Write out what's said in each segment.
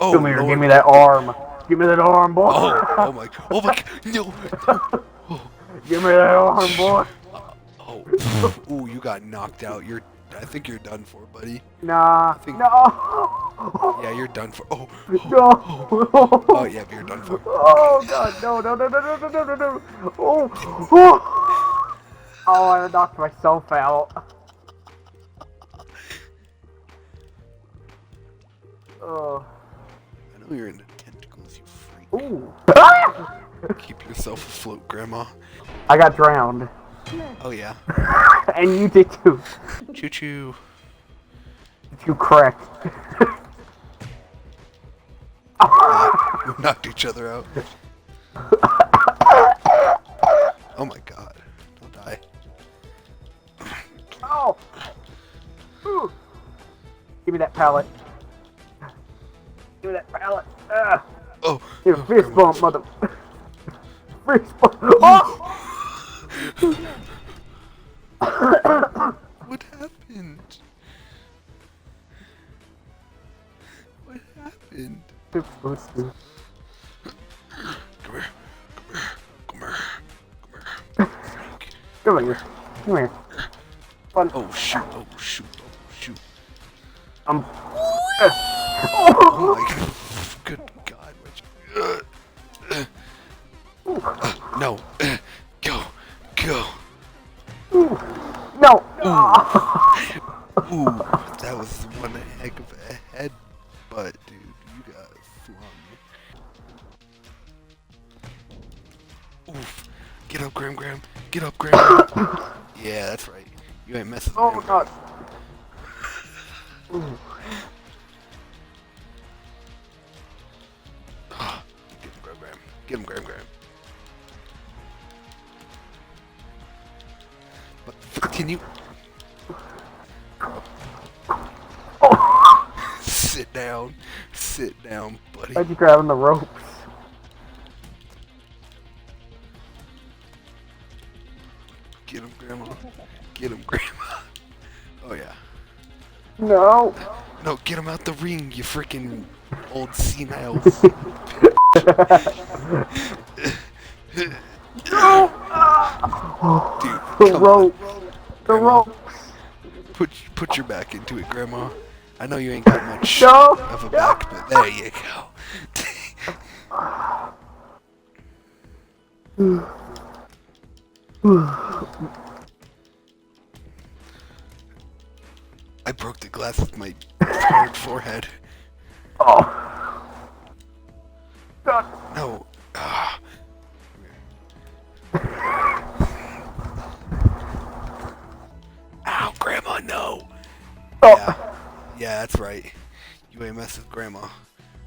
Oh, Come here, Lord. give me that arm. Give me that arm, boy. Oh my, no, no. Oh, Give me that arm, boy. oh, ooh, you got knocked out. I think you're done for, buddy. Nah, I think, yeah, no. you're done for. Oh, oh, oh, No. yeah, you're done for. Oh God, no, no, no, no, no, no, no, no, no. Oh, oh. Oh, I knocked myself out. Oh. I know you're into tentacles, you freak. Ooh. Keep yourself afloat, Grandma. I got drowned. Oh yeah. And you did too. Choo choo. You correct. We knocked each other out. Oh my God. Don't die. Oh. Ooh. Give me that pallet. Give me that pallet. Oh. Here, Oh, fist Grandma. bump, mother. Fist bump. Oh! What happened? What happened? Come here. Come here. Come here. Come here. Freak. Come here. Come here. Fun. Oh shoot. Oh shoot. Oh shoot. Um. Oh my God. Good God. No. Go. Go. No. Ooh, that was one heck of a headbutt, dude. You got flung. Oof. Get up, Graham. Get up, Graham. Yeah, that's right. You ain't messing with Oh Graham. God. Ooh. Get him, Graham. Get him, Graham. But can you sit down? Sit down, buddy. Why'd you grab on the ropes? Get him, Grandma. Get him, Grandma. Oh yeah. No. No, get him out the ring, you freaking old senile. No. Dude, The come ropes. on. The Grandma. ropes. Put your back into it, Grandma. I know you ain't got much No. of a back, but there you go. I broke the glass with my hard forehead. Oh. God. No. Ah. Ow, Grandma, no. Oh. Yeah, that's right. You ain't mess with Grandma.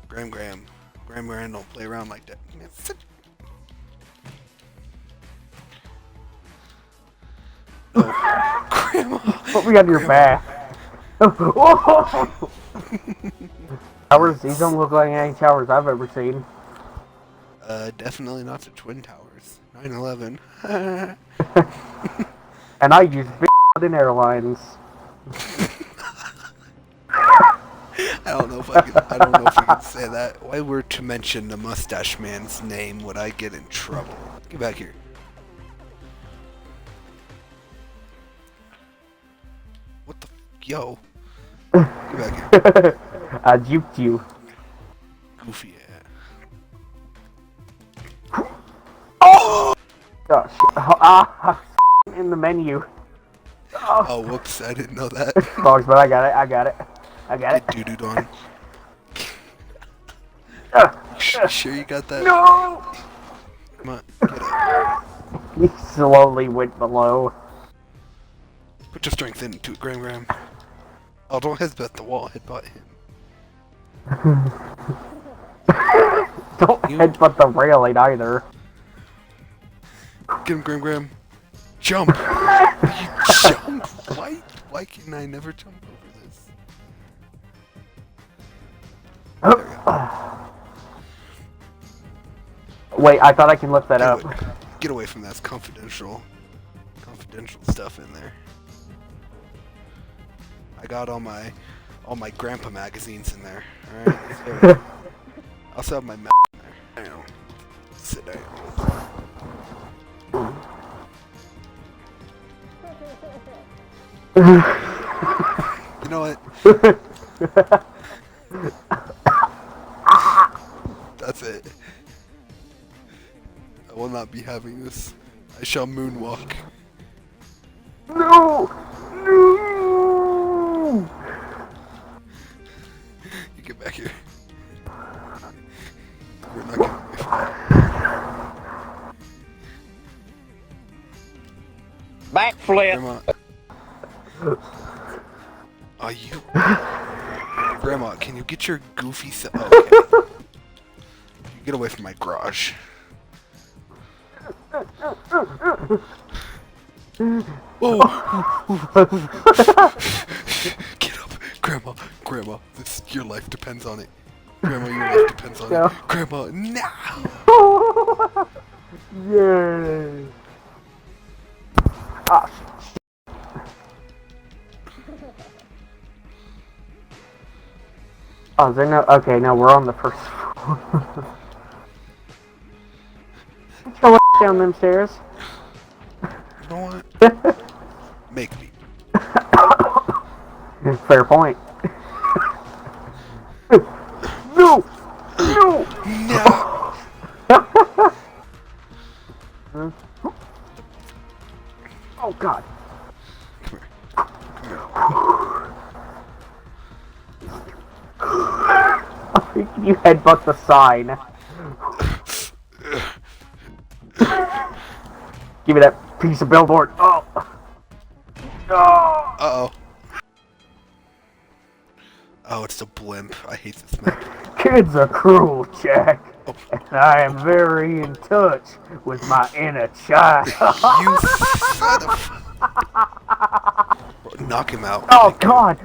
Graham don't play around like that. Man, sit. No. Grandma. Put me on your back. Towers, these don't look like any towers I've ever seen. Definitely not the Twin Towers. 9/11. And I use big airlines. I don't know if I can say that. Why were to mention the Mustache Man's name would I get in trouble? Get back here. What the yo? Get back here. I juked you. Goofy ass. Oh! Oh shit. Ah, in the menu. Oh, Oh, whoops! I didn't know that. Bugs, but I got it. I got it. Get doo-dooed on. You sure you got that? No! Come on, get up. He slowly went below. Put your strength into it, Graham. Oh, don't headbutt the wall. Headbutt him. Don't headbutt the railing either. Get him, Graham. Jump! You jump! Why can I never jump over this? There we go. Wait, I thought I can lift that up. Get away from that. It's confidential stuff in there. I got all my grandpa magazines in there. All right. also have my mouth in there. I don't sit down. You know what? That's it. I will not be having this. I shall moonwalk. No! No! You get back here. We're not getting away from that. Backflip. Grandma. Are you? Grandma, can you get your goofy self? Oh, okay. You get away from my garage. Oh! Get up, Grandma. Grandma, your life depends on it. Grandma, your life depends on it. Grandma, now! Yay! Ah. Oh, is there no? Okay, no, we're on the first floor. Get your ass down them stairs. You know what? Make me. Fair point. No! No! No! Oh God! Come here. Come here. You headbutt the sign. Give me that piece of billboard. Oh! No! Uh-oh. Oh, it's a blimp. I hate this map. Kids are cruel, Jack. Oh. And I am very in touch with my inner child. You son of... Knock him out. Oh God!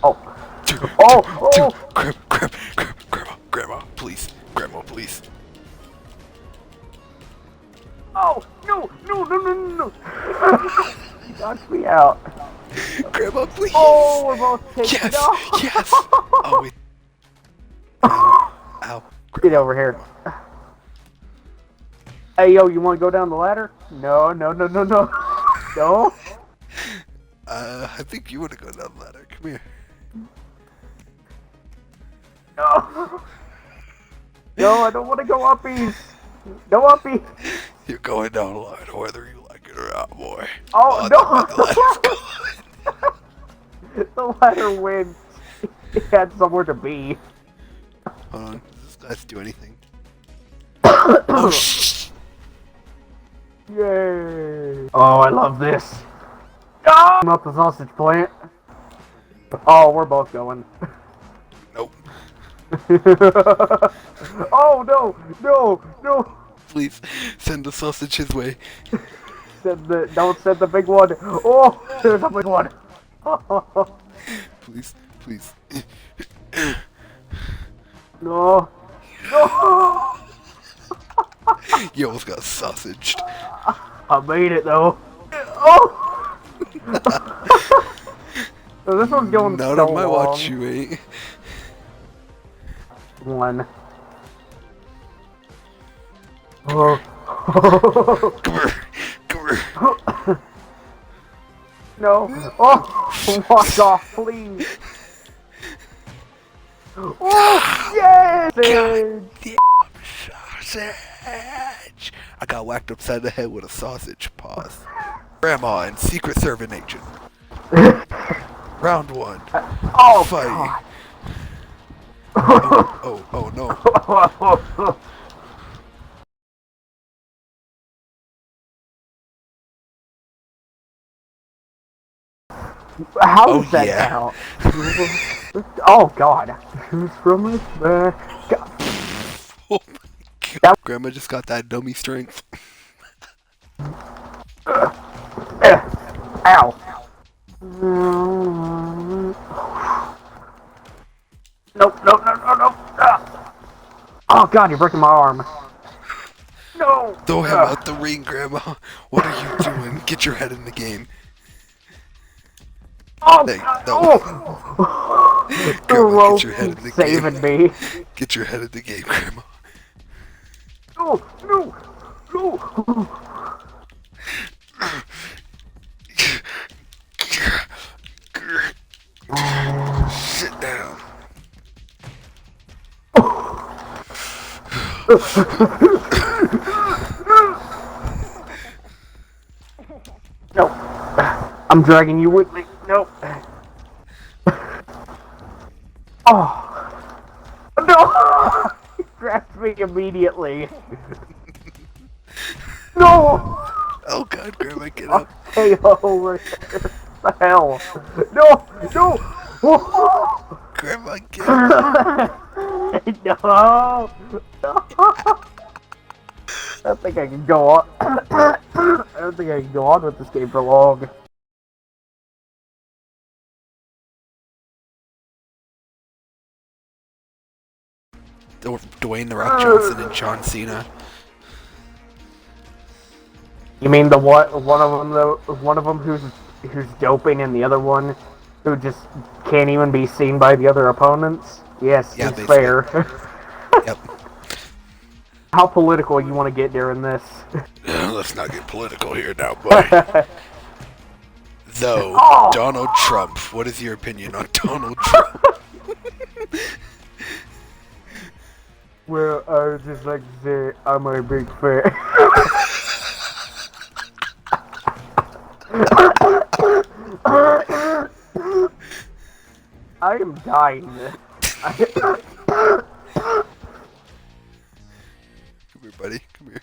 Oh! Oh! Grandma, please. Grandma, please. Oh! No! No! No! No! No! You knocked me out. Grandma, please. Oh, we're both taking Yes, off. yes. Oh, wait. Ow. Get over here. Hey, yo, you want to go down the ladder? No, no, no, no, no. No? I think you want to go down the ladder. Come here. No. No, I don't want to go uppies. No uppies. You're going down the ladder whether you like it or not, boy. Oh, The ladder's no. The ladder wins. It had somewhere to be. Hold on. Does this guy do anything? Oh, shh. Yay. Oh, I love this. Oh! Not the sausage plant. Oh, we're both going. Nope. Oh, no. No. No. Please send the sausage his way. Don't send the big one. Oh, there's a big one. Please, please. No. No. You almost got sausaged. I made it though. Oh. So this one's going Not so on my long. watch, you ain't. One. Oh. Come here. Come here. No. Oh. Walk off, please. Oh. Yes. Damn sausage. I got whacked upside the head with a sausage. Pause. Grandma and Secret Service agent. Round one. Oh. Fight. God. Oh no. How Oh, does that yeah. count? Oh God! Who's from his back? God. Oh my God. Grandma just got that dummy strength. Ow! Nope! Nope! No! No! No! Oh God! You're breaking my arm. No! Throw him out the ring, Grandma. What are you doing? Get your head in the game. Oh, Hey, God, no. oh. The Grandma, rope get your head in the is saving game. me. Get your head in the game, Grandma. No, no, no. Sit down. No, I'm dragging you with me. No. Oh, no! He grabbed me immediately. No! Oh God, Grandma, get I'll up. stay over here. What the hell? No! No! Oh! Grandma, get up. No! No! I don't think I can go on. I don't think I can go on with this game for long. Dwayne The Rock Johnson and John Cena. You mean the what? One of them, though. One of them who's doping, and the other one who just can't even be seen by the other opponents. Yes, Yeah, it's basically. fair. Yep. How political you want to get during this? Let's not get political here now, boy. Though, Oh! Donald Trump, what is your opinion on Donald Trump? Well, I would just like to say I'm a big fan. I am dying. Come here, buddy. Come here.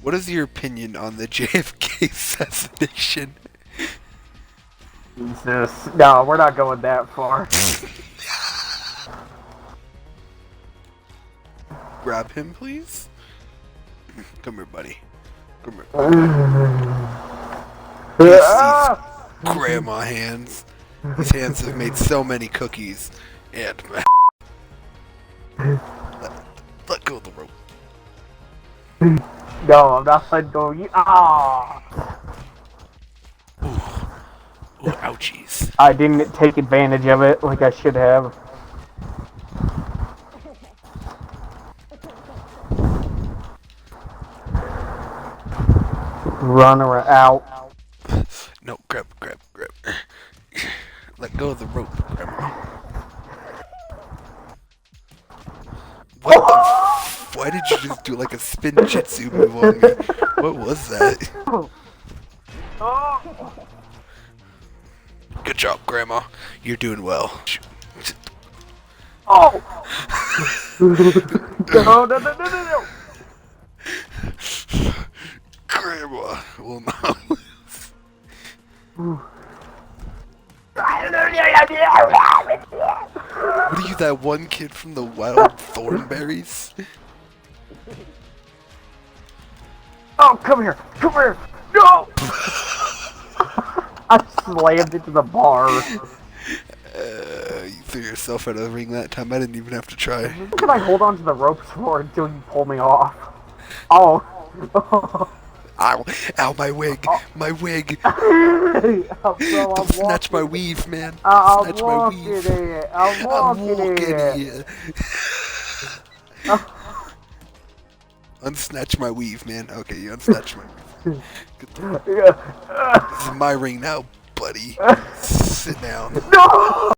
What is your opinion on the JFK assassination? Jesus. No, we're not going that far. Grab him, please. Come here, buddy. Come here. These grandma hands. These hands have made so many cookies. And let go of the rope. No, I'm not letting go of you. Ah! Ooh, ouchies. I didn't take advantage of it like I should have. Run around. Out. No, grab. Let go of the rope, Grandma. What the why did you just do like a spin jitsu move on me? What was that? Good job, Grandma. You're doing well. Oh! No. Grandma will not lose. What are you, that one kid from the Wild Thornberries? Oh, come here! Come here! No! I slammed into the bar. You threw yourself out of the ring that time. I didn't even have to try. How can I hold on to the ropes for until you pull me off? Oh. Ow, ow, my wig, my wig. Don't snatch my weave, man. Don't snatch my weave. I'm walking here. Unsnatch my weave, man. Okay, you unsnatch my weave. This is my ring now, buddy. Sit down. No!